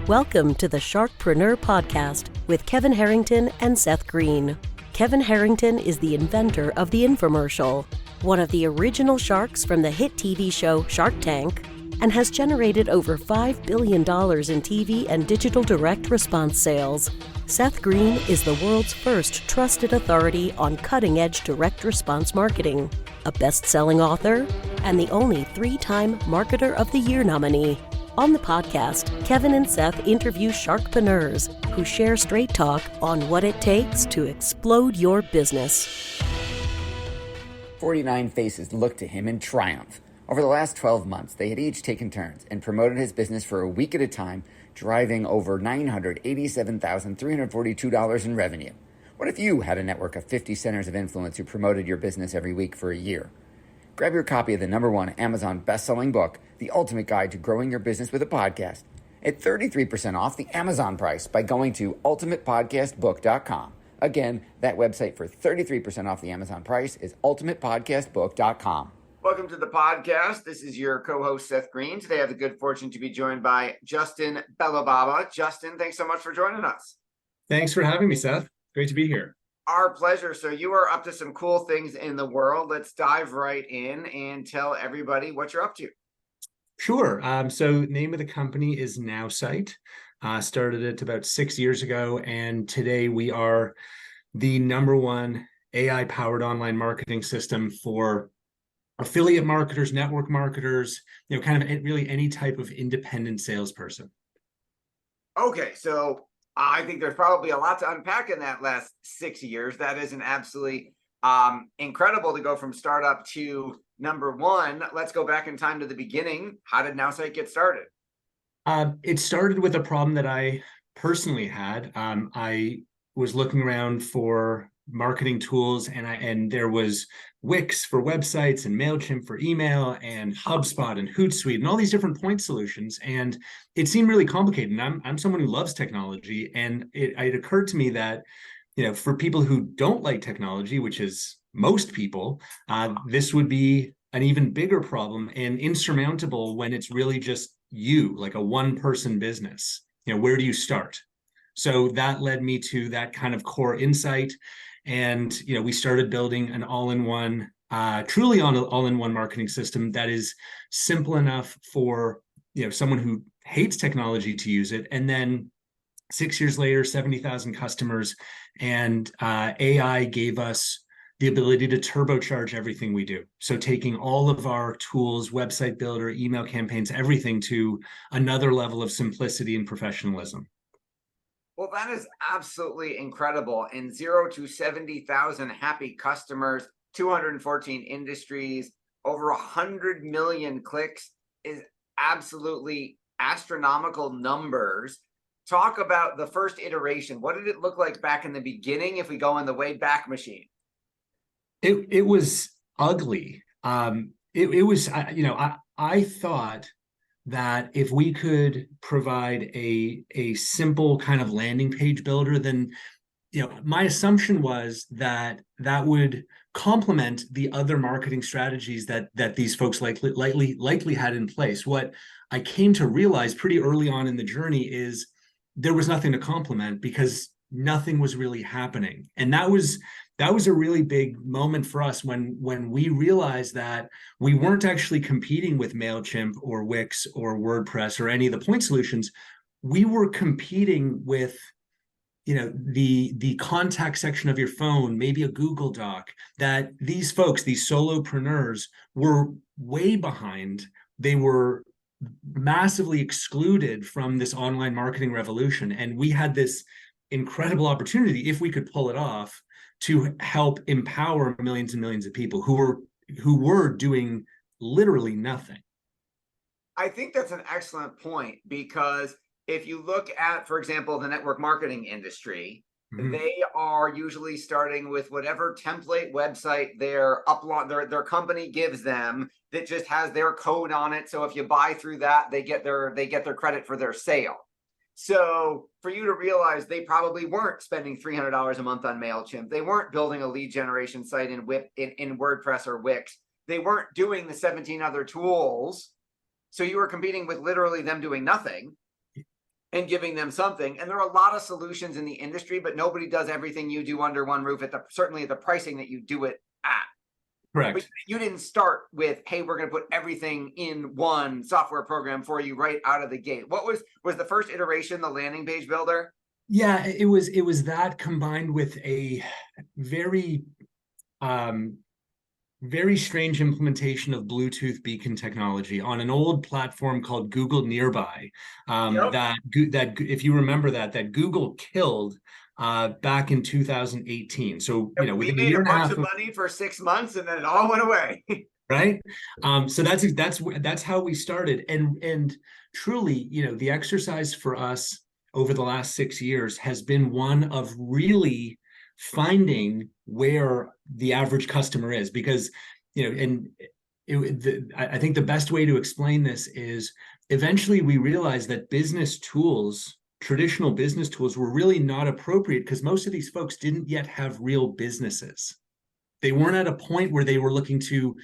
Welcome to the Sharkpreneur podcast with Kevin Harrington and Seth Greene. Kevin Harrington is the inventor of the infomercial, one of the original sharks from the hit TV show Shark Tank, and has generated over $5 billion in TV and digital direct response sales. Seth Greene is the world's first trusted authority on cutting-edge direct response marketing, a best-selling author, and the only 3-time Marketer of the Year nominee. On the podcast, Kevin and Seth interview Sharkpreneurs who share straight talk on what it takes to explode your business. 49 faces looked to him in triumph. Over the last 12 months, they had each taken turns and promoted his business for a week at a time, driving over $987,342 in revenue. What if you had a network of 50 centers of influence who promoted your business every week for a year? Grab your copy of the #1 Amazon best-selling book, The Ultimate Guide to Growing Your Business with a Podcast, at 33% off the Amazon price by going to ultimatepodcastbook.com. Again, that website for 33% off the Amazon price is ultimatepodcastbook.com. Welcome to the podcast. This is your co-host, Seth Greene. Today I have the good fortune to be joined by Justin Belobaba. Justin, thanks so much for joining us. Thanks for having me, Seth. Great to be here. Our pleasure. So you are up to some cool things in the world. Let's dive right in and tell everybody what you're up to. Sure. So name of the company is Now.Site. Started it about 6 years ago, and today we are the #1 AI-powered online marketing system for affiliate marketers, network marketers, kind of really any type of independent salesperson. Okay, so I think there's probably a lot to unpack in that last 6 years. That is an absolutely incredible to go from startup to #1. Let's go back in time to the beginning. How did Now.Site get started? It started with a problem that I personally had. I was looking around for marketing tools, and there was Wix for websites and MailChimp for email and HubSpot and Hootsuite and all these different point solutions. And it seemed really complicated. And I'm someone who loves technology. And it occurred to me that, for people who don't like technology, which is most people, this would be an even bigger problem and insurmountable when it's really just you, like a one-person business. Where do you start? So that led me to that kind of core insight. And, we started building an all-in-one, truly all-in-one marketing system that is simple enough for, someone who hates technology to use it. And then 6 years later, 70,000 customers, and AI gave us the ability to turbocharge everything we do. So taking all of our tools, website builder, email campaigns, everything to another level of simplicity and professionalism. Well, that is absolutely incredible. And 0 to 70,000 happy customers, 214 industries, over 100 million clicks is absolutely astronomical numbers. Talk about the first iteration. What did it look like back in the beginning if we go in the way back machine? It was ugly. It was, I thought that if we could provide a simple kind of landing page builder, then my assumption was that would complement the other marketing strategies that these folks likely had in place. What I came to realize pretty early on in the journey is there was nothing to complement because nothing was really happening. And that was a really big moment for us when we realized that we weren't actually competing with MailChimp or Wix or WordPress or any of the point solutions. We were competing with, the contact section of your phone, maybe a Google Doc, that these folks, these solopreneurs, were way behind. They were massively excluded from this online marketing revolution. And we had this incredible opportunity, if we could pull it off, to help empower millions and millions of people who were doing literally nothing. I think that's an excellent point, because if you look at, for example, the network marketing industry, they are usually starting with whatever template website their company gives them that just has their code on it. So if you buy through that, they get their credit for their sale. So for you to realize they probably weren't spending $300 a month on MailChimp, they weren't building a lead generation site in WordPress or Wix, they weren't doing the 17 other tools. So you were competing with literally them doing nothing. and giving them something. And there are a lot of solutions in the industry, but nobody does everything you do under one roof certainly at the pricing that you do it at. Correct. But you didn't start with, hey, we're going to put everything in one software program for you right out of the gate. What was the first iteration, the landing page builder? Yeah, it was that combined with a very very strange implementation of Bluetooth beacon technology on an old platform called Google Nearby. Yep. That if you remember that Google killed back in 2018. So we within made a year a and a bunch half of money for 6 months, and then it all went away. Right. So that's how we started, and truly, the exercise for us over the last 6 years has been one of really finding where the average customer is, because I think the best way to explain this is eventually we realized that traditional business tools were really not appropriate because most of these folks didn't yet have real businesses. They weren't at a point where they were looking to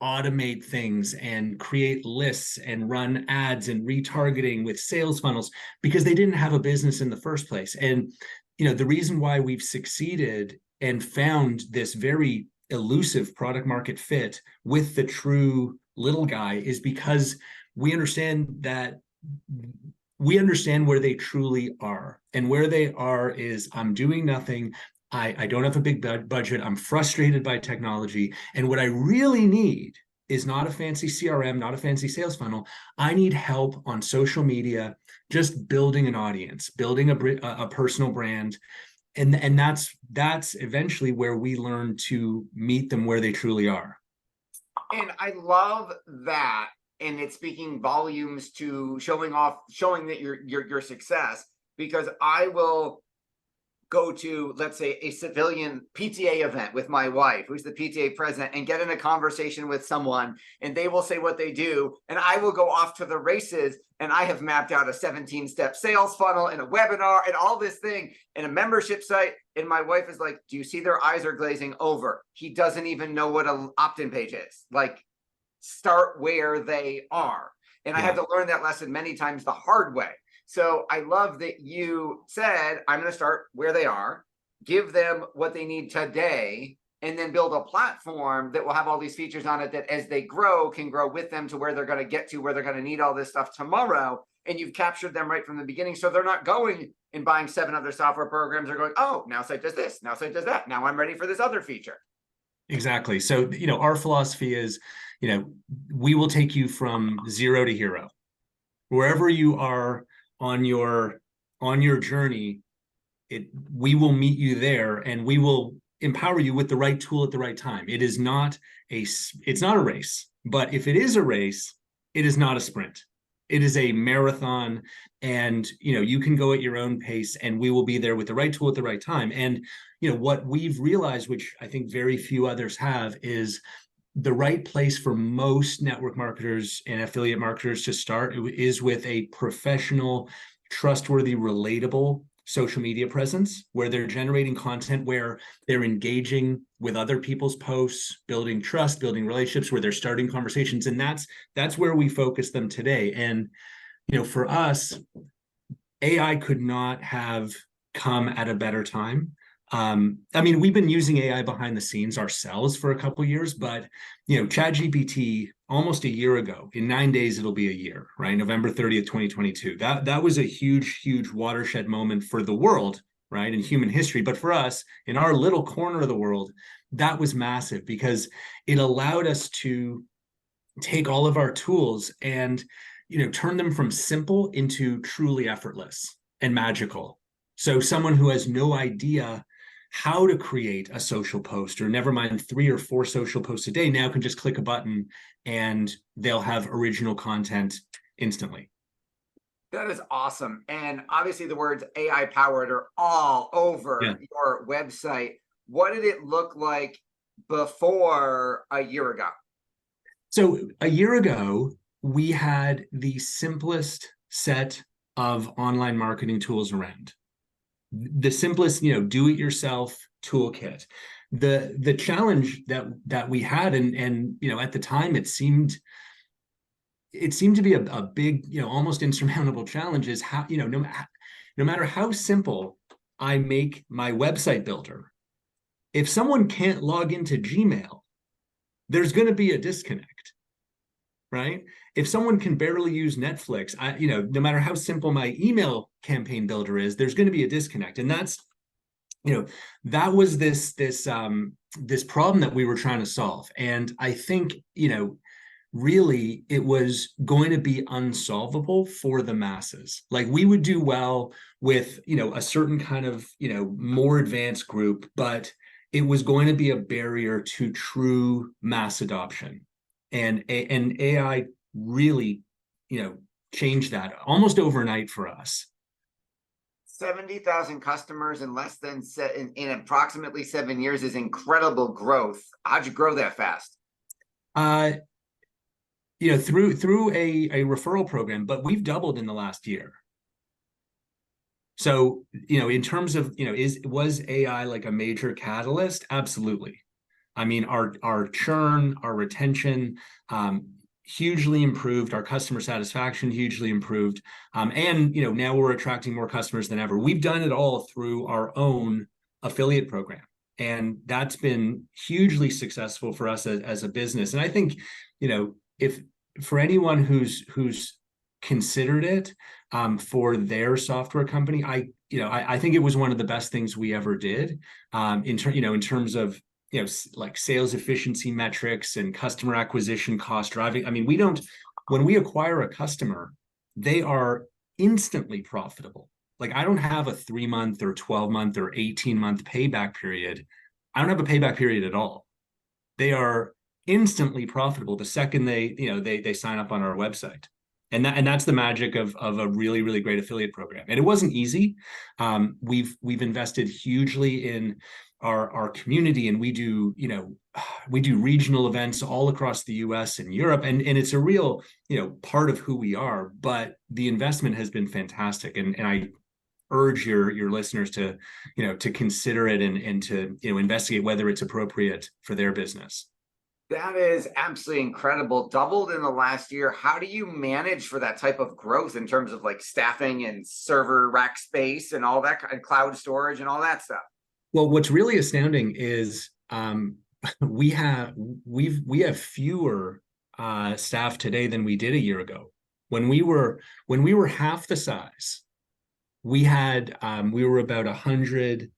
automate things and create lists and run ads and retargeting with sales funnels because they didn't have a business in the first place. And the reason why we've succeeded and found this very elusive product market fit with the true little guy is because we understand where they truly are. And where they are is, I'm doing nothing. I don't have a big budget. I'm frustrated by technology. And what I really need is not a fancy CRM, not a fancy sales funnel. I need help on social media, just building an audience, building a personal brand. And that's eventually where we learn to meet them where they truly are. And I love that. And it's speaking volumes to showing that your success, because I will go to, let's say, a civilian PTA event with my wife, who's the PTA president, and get in a conversation with someone, and they will say what they do, and I will go off to the races, and I have mapped out a 17-step sales funnel and a webinar and all this thing and a membership site, and my wife is like, do you see their eyes are glazing over? He doesn't even know what an opt-in page is. Like, start where they are. And I had to learn that lesson many times the hard way. So I love that you said, I'm going to start where they are, give them what they need today, and then build a platform that will have all these features on it that as they grow, can grow with them to where they're going to get to, where they're going to need all this stuff tomorrow. And you've captured them right from the beginning. So they're not going and buying 7 other software programs. They're going, oh, Now.Site does this, Now.Site does that. Now I'm ready for this other feature. Exactly. So, our philosophy is, we will take you from 0 to hero. Wherever you are on your journey, we will meet you there, and we will empower you with the right tool at the right time. It's not a race, but if it is a race, it is not a sprint. It is a marathon, and you can go at your own pace, and we will be there with the right tool at the right time. And what we've realized, which I think very few others have, is the right place for most network marketers and affiliate marketers to start is with a professional, trustworthy, relatable social media presence, where they're generating content, where they're engaging with other people's posts, building trust, building relationships, where they're starting conversations. And that's where we focus them today. And for us, AI could not have come at a better time. We've been using AI behind the scenes ourselves for a couple of years, but ChatGPT almost a year ago, in 9 days, it'll be a year, right? November 30th, 2022. That was a huge, huge watershed moment for the world, right? In human history. But for us, in our little corner of the world, that was massive because it allowed us to take all of our tools and, turn them from simple into truly effortless and magical. So someone who has no idea how to create a social post, or never mind 3 or 4 social posts a day, now can just click a button and they'll have original content instantly. That is awesome. And obviously the words AI powered are all over your website. What did it look like before a year ago? So a year ago, we had the simplest set of online marketing tools around. The simplest, do-it-yourself toolkit. The challenge that we had, and at the time it seemed it seemed to be a big, almost insurmountable challenge is how, no matter how simple I make my website builder, if someone can't log into Gmail, there's going to be a disconnect, right? If someone can barely use Netflix, no matter how simple my email campaign builder is, there's going to be a disconnect. And that's, that was this problem that we were trying to solve. And I think, really it was going to be unsolvable for the masses. Like we would do well with, a certain kind of, more advanced group, but it was going to be a barrier to true mass adoption. And AI really, changed that almost overnight for us. 70,000 customers in less than in approximately 7 years is incredible growth. How'd you grow that fast? Through a referral program, but we've doubled in the last year. So, in terms of, was AI like a major catalyst? Absolutely. I mean, our churn, our retention, hugely improved, our customer satisfaction hugely improved. And, now we're attracting more customers than ever. We've done it all through our own affiliate program. And that's been hugely successful for us as a business. And I think, if for anyone who's considered it for their software company, I think it was one of the best things we ever did in terms of, like sales efficiency metrics and customer acquisition cost driving. I mean, when we acquire a customer, they are instantly profitable. Like I don't have a 3-month or 12-month or 18-month payback period. I don't have a payback period at all. They are instantly profitable the second they sign up on our website. And that's the magic of a really, really great affiliate program. And it wasn't easy. We've invested hugely in our community, and we do regional events all across the US and Europe. And it's a real, part of who we are, but the investment has been fantastic. And I urge your listeners to, to consider it and to, investigate whether it's appropriate for their business. That is absolutely incredible. Doubled in the last year. How do you manage for that type of growth in terms of like staffing and server rack space and all that, and cloud storage and all that stuff? Well, what's really astounding is we have fewer staff today than we did a year ago. When we were half the size, we were about 100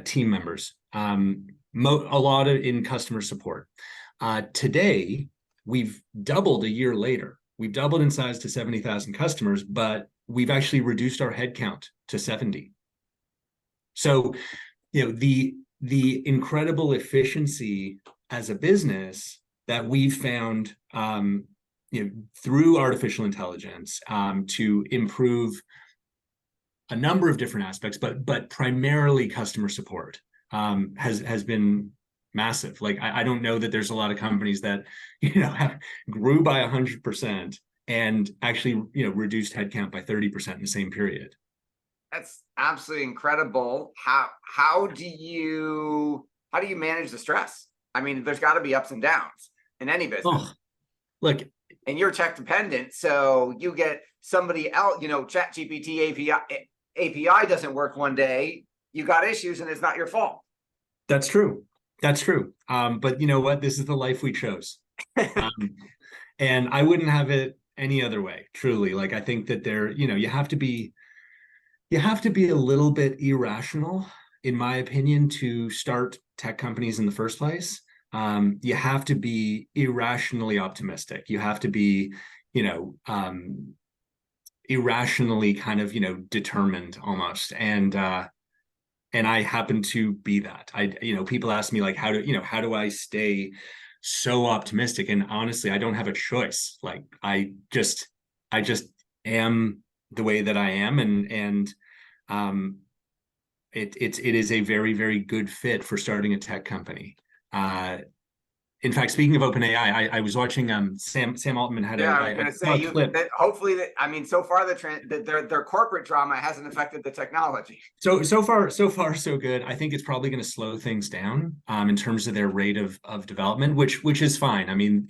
team members. A lot in customer support. Today, we've doubled a year later. We've doubled in size to 70,000 customers, but we've actually reduced our headcount to 70. So, the incredible efficiency as a business that we've found, through artificial intelligence, to improve a number of different aspects, but primarily customer support. Has been massive. Like I don't know that there's a lot of companies that grew by 100% and actually reduced headcount by 30% in the same period. That's absolutely incredible. How do you manage the stress? I mean, there's got to be ups and downs in any business. Oh, look, and you're tech dependent, so you get somebody else. ChatGPT API doesn't work one day. You got issues and it's not your fault. That's true. But you know what? This is the life we chose. And I wouldn't have it any other way, truly. Like, I think that you have to be a little bit irrational, in my opinion, to start tech companies in the first place. You have to be irrationally optimistic. You have to be, irrationally kind of, determined almost. And I happen to be that. People ask me like, how do I stay so optimistic? And honestly, I don't have a choice. Like I just am the way that I am. And it is a very, very good fit for starting a tech company. In fact, speaking of OpenAI, I was watching Sam Altman had Yeah, I was I going to saw say a clip. hopefully that, I mean, so far their corporate drama hasn't affected the technology. So far so good. I think it's probably going to slow things down in terms of their rate of development, which is fine. I mean,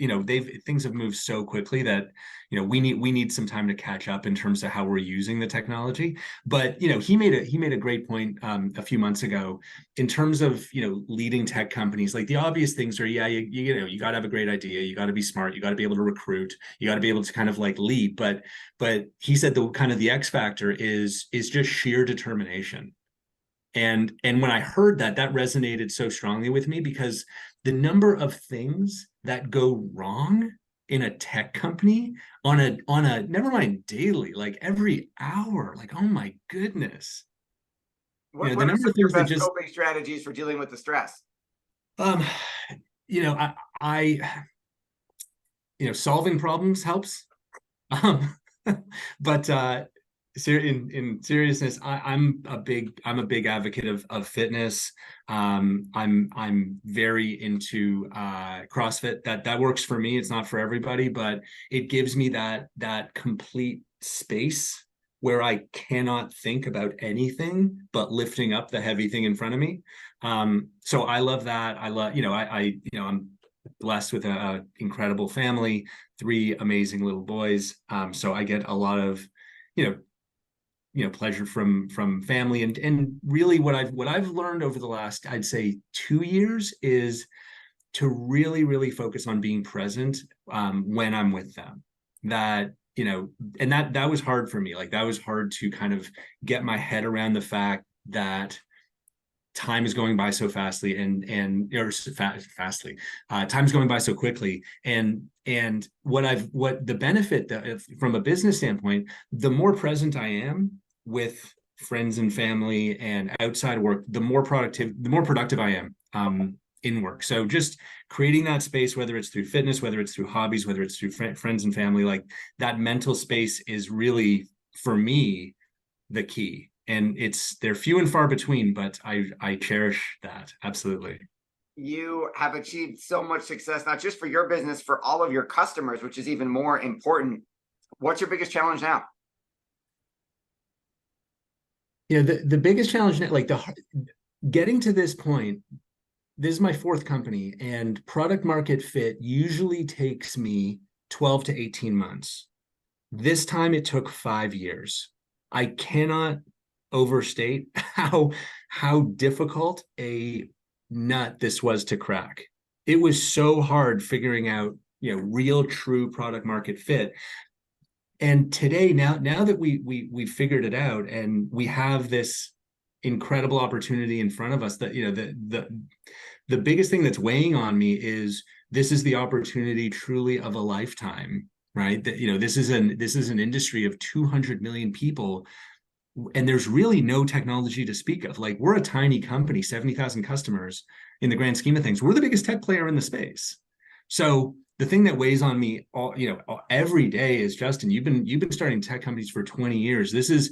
things have moved so quickly that we need some time to catch up in terms of how we're using the technology. But he made a great point a few months ago in terms of leading tech companies. Like the obvious things are, yeah, you got to have a great idea, you got to be smart, you got to be able to recruit, you got to be able to kind of like lead. But he said the kind of the X factor is just sheer determination. And when I heard that resonated so strongly with me, because the number of things that go wrong in a tech company on a never mind daily, like every hour, like, oh my goodness. What The are number some of of your things that best just coping strategies for dealing with the stress? um I solving problems helps. Um, but in seriousness, I'm a big advocate of fitness. I'm very into CrossFit. That works for me. It's not for everybody, but it gives me that complete space where I cannot think about anything but lifting up the heavy thing in front of me. So I love that. I love, I'm blessed with a incredible family, 3 amazing little boys. So I get a lot of, pleasure from family, and really what I've learned over the last, I'd say 2 years, is to really focus on being present when I'm with them. That and that was hard for me. Like that was hard to kind of get my head around the fact that time is going by so fastly and or fastly time's going by so quickly, and what the benefit that, from a business standpoint, the more present I am with friends and family and outside work, the more productive I am in work. So just creating that space, whether it's through fitness, whether it's through hobbies, whether it's through friends and family, like that mental space is really, for me, the key. And they're few and far between, but I cherish that. Absolutely. You have achieved so much success, not just for your business, for all of your customers, which is even more important. What's your biggest challenge now? Yeah, the biggest challenge, like getting to this point, this is my 4th company, and product market fit usually takes me 12 to 18 months. This time it took 5 years. I cannot overstate how difficult a nut this was to crack. It was so hard figuring out, real true product market fit. And today, now that we figured it out and we have this incredible opportunity in front of us, that the biggest thing that's weighing on me is this is the opportunity truly of a lifetime, right? That this is an industry of 200 million people, and there's really no technology to speak of. Like, we're a tiny company, 70,000 customers in the grand scheme of things. We're the biggest tech player in the space. So the thing that weighs on me every day is, Justin, you've been starting tech companies for 20 years. This is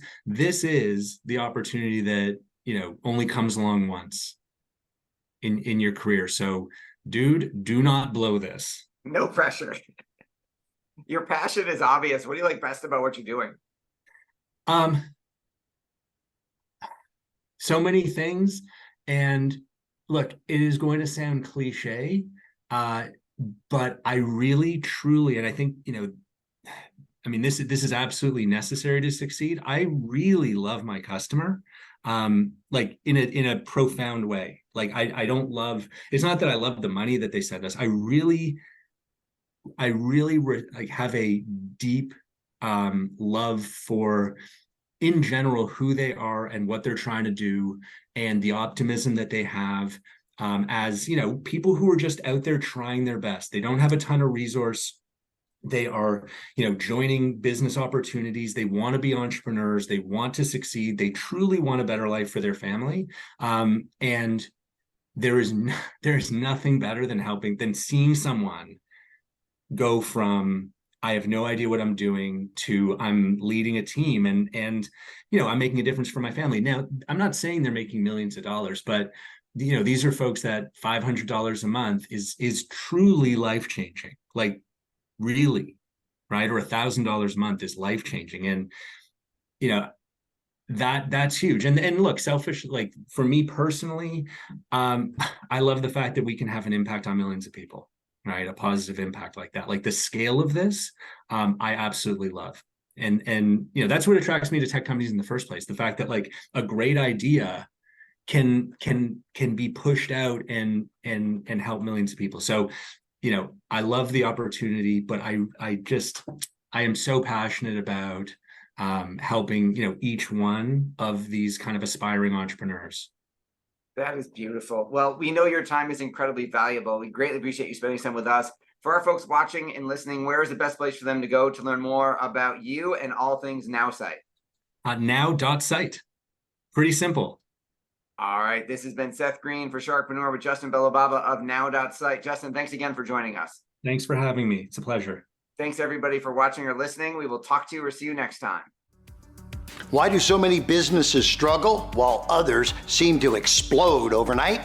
the opportunity that only comes along once in your career. So, dude, do not blow this. No pressure. Your passion is obvious. What do you like best about what you're doing? So many things. And look, it is going to sound cliche, but I really, truly, and I think, I mean, this is absolutely necessary to succeed. I really love my customer, like in a profound way. Like I don't love, it's not that I love the money that they send us. I really like have a deep love for, in general, who they are and what they're trying to do, and the optimism that they have, as people who are just out there trying their best. They don't have a ton of resource. They are joining business opportunities. They want to be entrepreneurs. They want to succeed. They truly want a better life for their family, and there is nothing better than seeing someone go from I have no idea what I'm doing to I'm leading a team, and I'm making a difference for my family. Now, I'm not saying they're making millions of dollars, but these are folks that $500 a month is truly life-changing, like really, right? Or $1,000 a month is life-changing. And, that's huge. And look, selfish, like for me personally, I love the fact that we can have an impact on millions of people, right? A positive impact like that. Like the scale of this, I absolutely love. And that's what attracts me to tech companies in the first place. The fact that like a great idea can be pushed out and help millions of people. So, I love the opportunity, but I am so passionate about helping, each one of these kind of aspiring entrepreneurs. That is beautiful. Well, we know your time is incredibly valuable. We greatly appreciate you spending time with us. For our folks watching and listening, where is the best place for them to go to learn more about you and all things Now.Site? Now.Site. Pretty simple. All right. This has been Seth Greene for Sharkpreneur with Justin Belobaba of Now.Site. Justin, thanks again for joining us. Thanks for having me. It's a pleasure. Thanks, everybody, for watching or listening. We will talk to you or see you next time. Why do so many businesses struggle while others seem to explode overnight?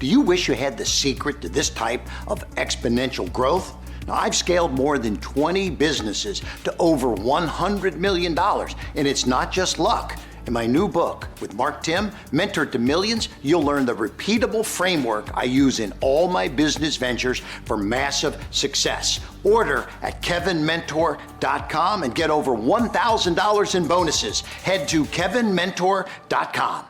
Do you wish you had the secret to this type of exponential growth? Now, I've scaled more than 20 businesses to over $100 million, and it's not just luck. In my new book with Mark Tim, Mentor to Millions, you'll learn the repeatable framework I use in all my business ventures for massive success. Order at kevinmentor.com and get over $1,000 in bonuses. Head to kevinmentor.com.